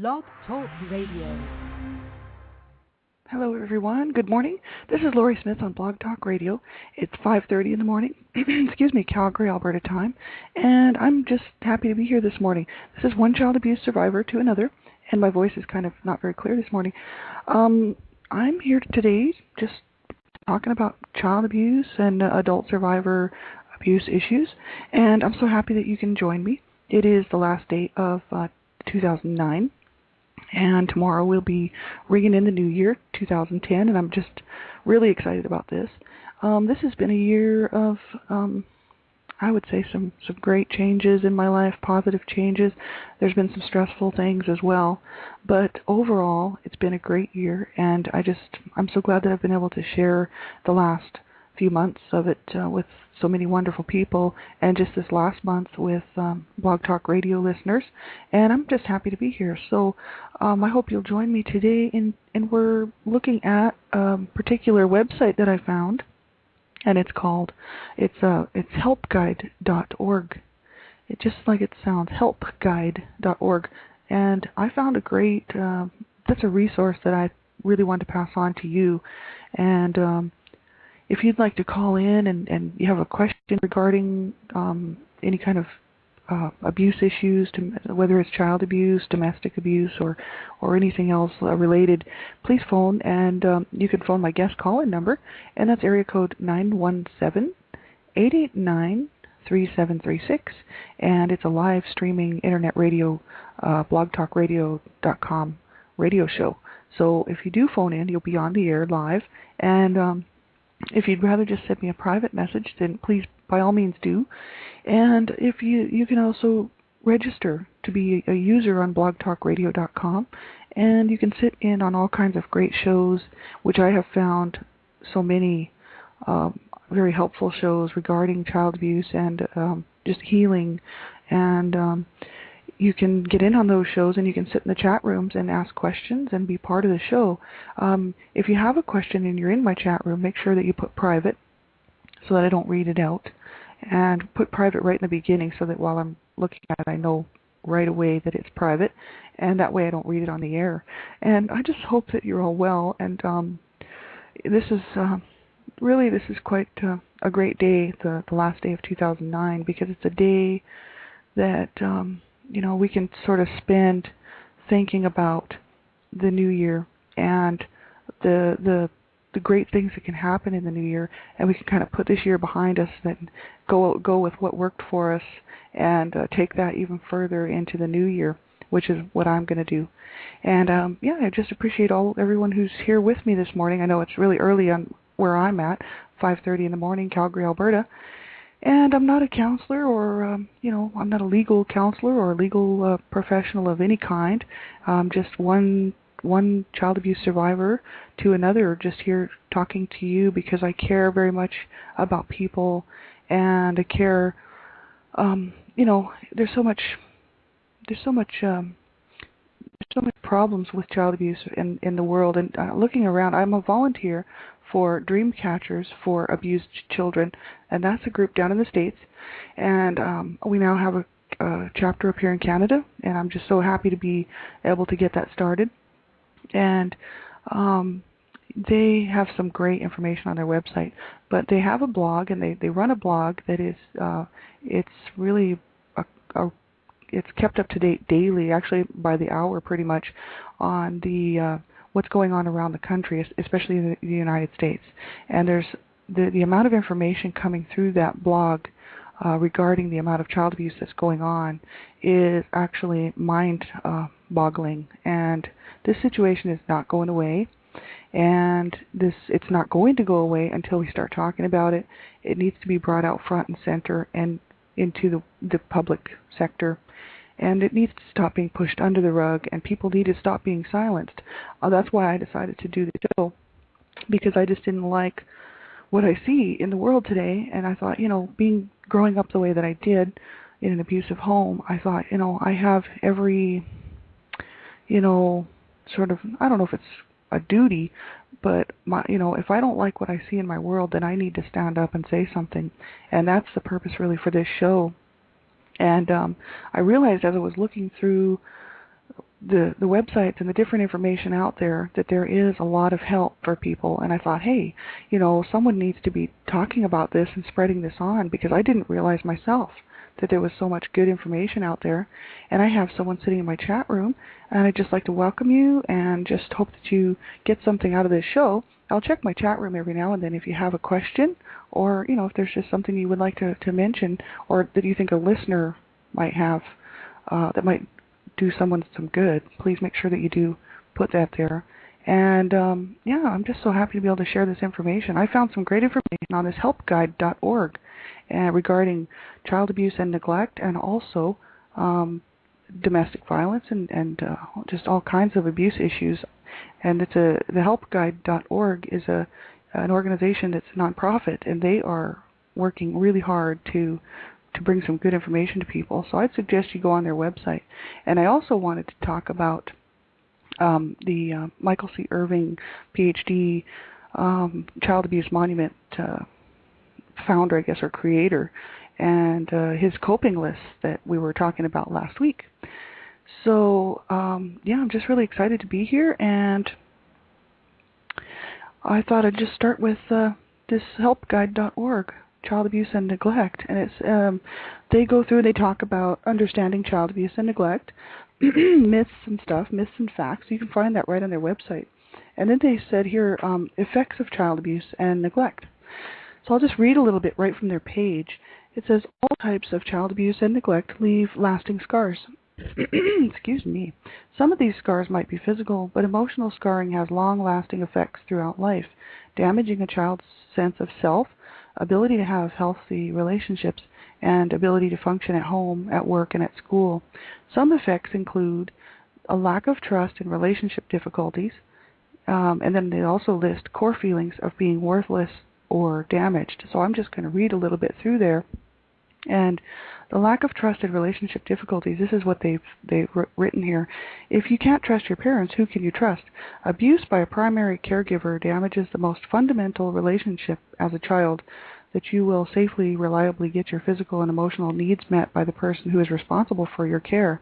Blog Talk Radio. Hello, everyone. Good morning. This is Lori Smith on Blog Talk Radio. It's 5:30 in the morning, excuse me, Calgary, Alberta time, and I'm just happy to be here this morning. This is one child abuse survivor to another, and my voice is kind of not very clear this morning. I'm here today just talking about child abuse and adult survivor abuse issues, and I'm so happy that you can join me. It is the last day of 2009. And tomorrow we'll be ringing in the new year, 2010, and I'm just really excited about this. This has been a year of, I would say, some great changes in my life, positive changes. There's been some stressful things as well, but overall, it's been a great year, and I'm so glad that I've been able to share the last few months of it with so many wonderful people, and just this last month with Blog Talk Radio listeners, and I'm just happy to be here. So I hope you'll join me today, and we're looking at a particular website that I found, and it's helpguide.org. It just like it sounds, helpguide.org, and I found that's a resource that I really want to pass on to you, and if you'd like to call in and you have a question regarding any kind of abuse issues, whether it's child abuse, domestic abuse, or anything else related, please phone, and you can phone my guest call-in number, and that's area code 917-889-3736, and it's a live streaming internet radio, blogtalkradio.com radio show. So if you do phone in, you'll be on the air live, and if you'd rather just send me a private message, then please, by all means, do. And if you can also register to be a user on blogtalkradio.com, and you can sit in on all kinds of great shows, which I have found so many very helpful shows regarding child abuse and just healing. And you can get in on those shows, and you can sit in the chat rooms and ask questions and be part of the show. If you have a question and you're in my chat room, make sure that you put private so that I don't read it out, and put private right in the beginning so that while I'm looking at it, I know right away that it's private, and that way I don't read it on the air. And I just hope that you're all well, and this is quite a great day, the last day of 2009, because it's a day that we can sort of spend thinking about the new year and the great things that can happen in the new year, and we can kind of put this year behind us and go with what worked for us, and take that even further into the new year, which is what I'm going to do. And I just appreciate everyone who's here with me this morning. I know it's really early on where I'm at, 5:30 in the morning, Calgary, Alberta. And I'm not a counselor, or I'm not a legal counselor or a legal professional of any kind. Just one child abuse survivor to another, just here talking to you because I care very much about people, and I care. There's so much problems with child abuse in the world, and looking around, I'm a volunteer for Dreamcatchers For Abused Children, and that's a group down in the States, and we now have a chapter up here in Canada, and I'm just so happy to be able to get that started. And they have some great information on their website, but they have a blog, and they run a blog that is it's really it's kept up to date daily, actually by the hour pretty much, on the what's going on around the country, especially in the United States. And there's the amount of information coming through that blog regarding the amount of child abuse that's going on is actually mind-boggling. And this situation is not going away, and it's not going to go away until we start talking about it. It needs to be brought out front and center and into the public sector. And it needs to stop being pushed under the rug, and people need to stop being silenced. That's why I decided to do the show, because I just didn't like what I see in the world today. And I thought, growing up the way that I did in an abusive home, I thought, I have every, sort of, I don't know if it's a duty, but if I don't like what I see in my world, then I need to stand up and say something. And that's the purpose really for this show. And I realized as I was looking through the websites and the different information out there, that there is a lot of help for people. And I thought, hey, someone needs to be talking about this and spreading this on, because I didn't realize myself that there was so much good information out there. And I have someone sitting in my chat room, and I'd just like to welcome you and just hope that you get something out of this show. I'll check my chat room every now and then if you have a question, or if there's just something you would like to mention, or that you think a listener might have that might do someone some good. Please make sure that you do put that there. And I'm just so happy to be able to share this information. I found some great information on this helpguide.org regarding child abuse and neglect, and also domestic violence and just all kinds of abuse issues. And the helpguide.org is an organization that's a nonprofit, and they are working really hard to bring some good information to people. So I'd suggest you go on their website. And I also wanted to talk about the Michael C. Irving, PhD, Child Abuse Monument founder, I guess, or creator, and his coping list that we were talking about last week. So, I'm just really excited to be here, and I thought I'd just start with this helpguide.org, child abuse and neglect. And it's they go through, they talk about understanding child abuse and neglect, myths and facts. You can find that right on their website. And then they said here, effects of child abuse and neglect. So I'll just read a little bit right from their page. It says, all types of child abuse and neglect leave lasting scars. Excuse me. Some of these scars might be physical, but emotional scarring has long-lasting effects throughout life, damaging a child's sense of self, ability to have healthy relationships, and ability to function at home, at work, and at school. Some effects include a lack of trust and relationship difficulties, and then they also list core feelings of being worthless or damaged. So I'm just going to read a little bit through there. And the lack of trust and relationship difficulties, this is what they've written here. If you can't trust your parents, who can you trust? Abuse by a primary caregiver damages the most fundamental relationship as a child, that you will safely, reliably get your physical and emotional needs met by the person who is responsible for your care.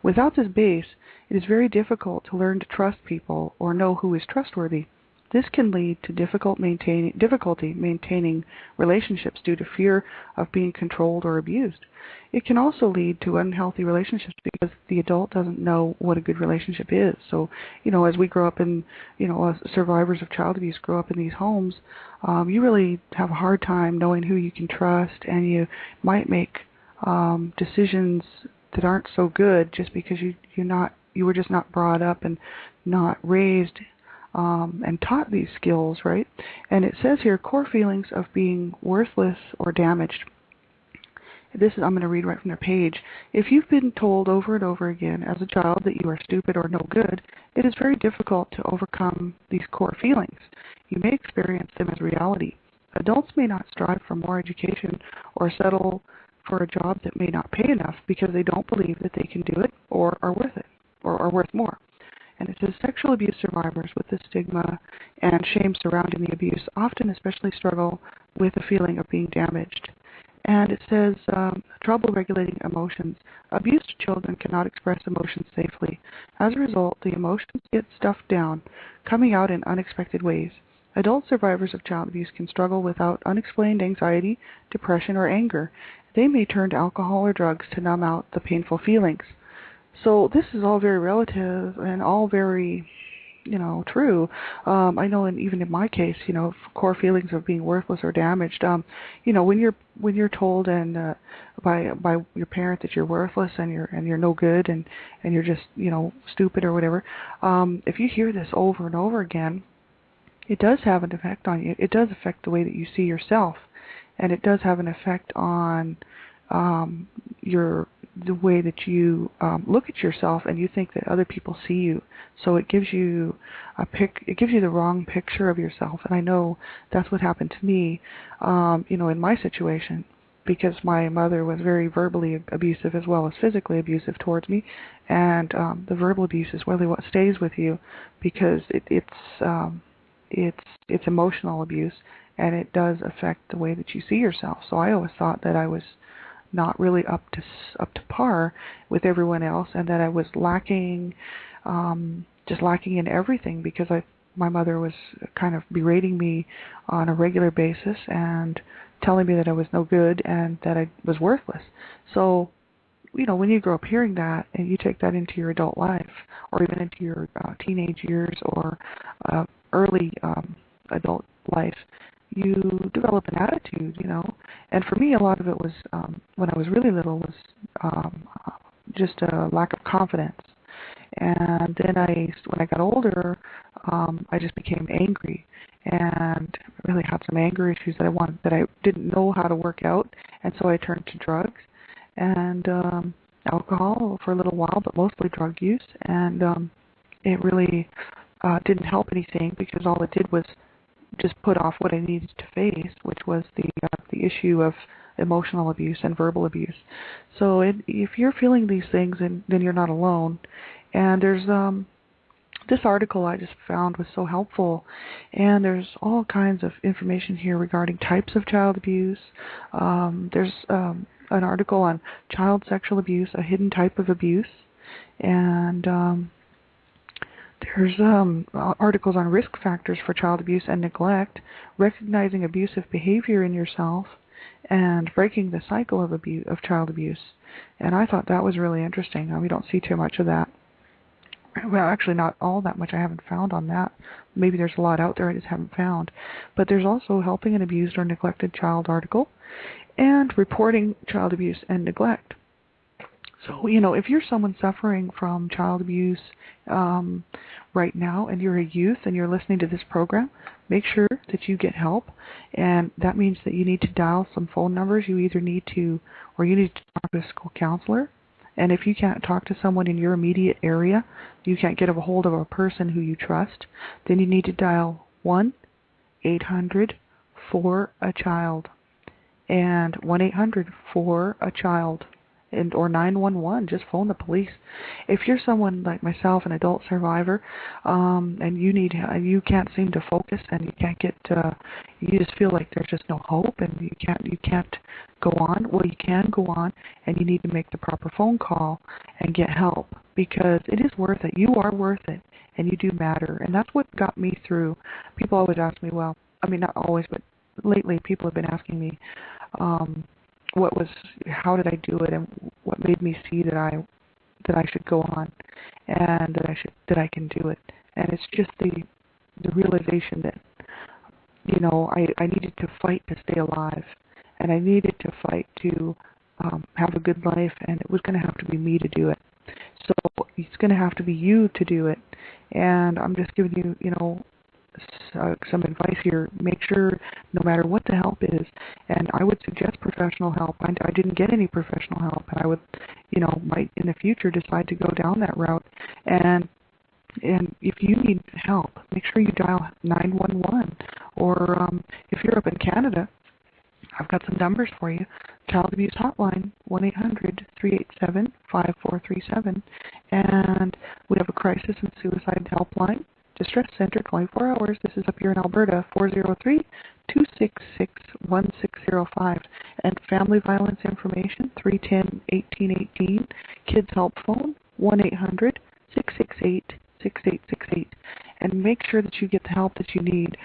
Without this base, it is very difficult to learn to trust people or know who is trustworthy. This can lead to difficulty maintaining relationships due to fear of being controlled or abused. It can also lead to unhealthy relationships because the adult doesn't know what a good relationship is. So, as we grow up in, survivors of child abuse grow up in these homes, you really have a hard time knowing who you can trust, and you might make decisions that aren't so good just because you were just not brought up and not raised and taught these skills, right? And it says here, core feelings of being worthless or damaged. I'm going to read right from their page. If you've been told over and over again as a child that you are stupid or no good, it is very difficult to overcome these core feelings. You may experience them as reality. Adults may not strive for more education or settle for a job that may not pay enough because they don't believe that they can do it or are worth it or are worth more. And it says sexual abuse survivors with the stigma and shame surrounding the abuse often especially struggle with the feeling of being damaged. And it says trouble regulating emotions. Abused children cannot express emotions safely. As a result, the emotions get stuffed down, coming out in unexpected ways. Adult survivors of child abuse can struggle without unexplained anxiety, depression, or anger. They may turn to alcohol or drugs to numb out the painful feelings. So this is all very relative and all very, true. I know, even in my case, core feelings of being worthless or damaged. When you're told and by your parent that you're worthless and you're no good and you're just stupid or whatever, if you hear this over and over again, it does have an effect on you. It does affect the way that you see yourself, and it does have an effect on the way that you look at yourself, and you think that other people see you. So it gives you the wrong picture of yourself. And I know that's what happened to me, in my situation, because my mother was very verbally abusive as well as physically abusive towards me, and the verbal abuse is really what stays with you, because it's emotional abuse, and it does affect the way that you see yourself. So I always thought that I was not really up to par with everyone else, and that I was lacking, just lacking in everything, because my mother was kind of berating me on a regular basis and telling me that I was no good and that I was worthless. So, when you grow up hearing that and you take that into your adult life, or even into your teenage years or early adult life, you develop an attitude, And for me, a lot of it was, when I was really little, was just a lack of confidence. And then when I got older, I just became angry and really had some anger issues that I didn't know how to work out, and so I turned to drugs and alcohol for a little while, but mostly drug use. And it really didn't help anything, because all it did was just put off what I needed to face, which was the issue of emotional abuse and verbal abuse. So if you're feeling these things, then you're not alone. And there's this article I just found was so helpful, and there's all kinds of information here regarding types of child abuse. There's an article on child sexual abuse, a hidden type of abuse, and there's articles on risk factors for child abuse and neglect, recognizing abusive behavior in yourself, and breaking the cycle of child abuse. And I thought that was really interesting. We don't see too much of that. Well, actually not all that much I haven't found on that. Maybe there's a lot out there I just haven't found. But there's also helping an abused or neglected child article, and reporting child abuse and neglect. So, if you're someone suffering from child abuse right now, and you're a youth and you're listening to this program, make sure that you get help. And that means that you need to dial some phone numbers. You need to talk to a school counselor. And if you can't talk to someone in your immediate area, you can't get a hold of a person who you trust, then you need to dial 1-800-4-A-CHILD and 1-800-4-A-CHILD. Or 911, just phone the police. If you're someone like myself, an adult survivor, and you can't seem to focus, and you can't get, you just feel like there's just no hope, and you can't go on. Well, you can go on, and you need to make the proper phone call and get help, because it is worth it. You are worth it, and you do matter, and that's what got me through. People always ask me, well, I mean, not always, but lately people have been asking me, how did I do it, and what made me see that I should go on, and that I can do it. And it's just the realization that, I needed to fight to stay alive, and I needed to fight to have a good life, and it was going to have to be me to do it. So it's going to have to be you to do it. And I'm just giving you, some advice here. Make sure, no matter what the help is, and I would suggest professional help. I didn't get any professional help, and I would, might in the future decide to go down that route. And if you need help, make sure you dial 911. Or if you're up in Canada, I've got some numbers for you. Child Abuse Hotline, 1-800-387-5437. And we have a crisis and suicide helpline. Distress Center, 24 hours. This is up here in Alberta, 403-266-1605. And family violence information, 310-1818. Kids Help Phone, 1-800-668-6868. And make sure that you get the help that you need.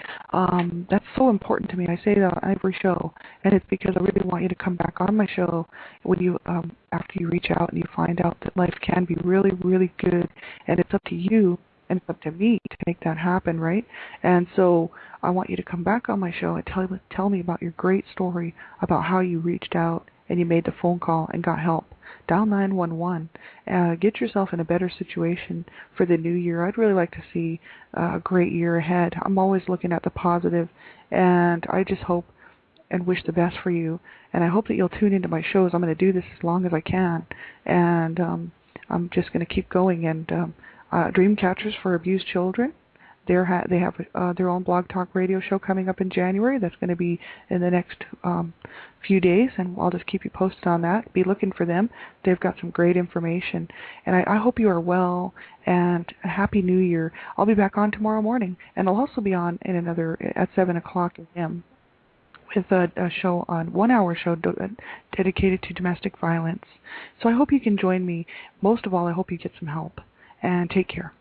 That's so important to me. I say that on every show, and it's because I really want you to come back on my show when you, after you reach out and you find out that life can be really, really good, and it's up to you. And it's up to me to make that happen, right? And so I want you to come back on my show and tell me about your great story about how you reached out and you made the phone call and got help. Dial 911. Get yourself in a better situation for the new year. I'd really like to see a great year ahead. I'm always looking at the positive, and I just hope and wish the best for you. And I hope that you'll tune into my shows. I'm going to do this as long as I can, and I'm just going to keep going. And Dreamcatchers For Abused Children, they have their own blog talk radio show coming up in January. That's going to be in the next few days, and I'll just keep you posted on that. Be looking for them. They've got some great information. And I hope you are well, and a Happy New Year. I'll be back on tomorrow morning, and I'll also be on at 7 o'clock a.m. with a show on 1 hour show dedicated to domestic violence. So I hope you can join me. Most of all, I hope you get some help. And take care.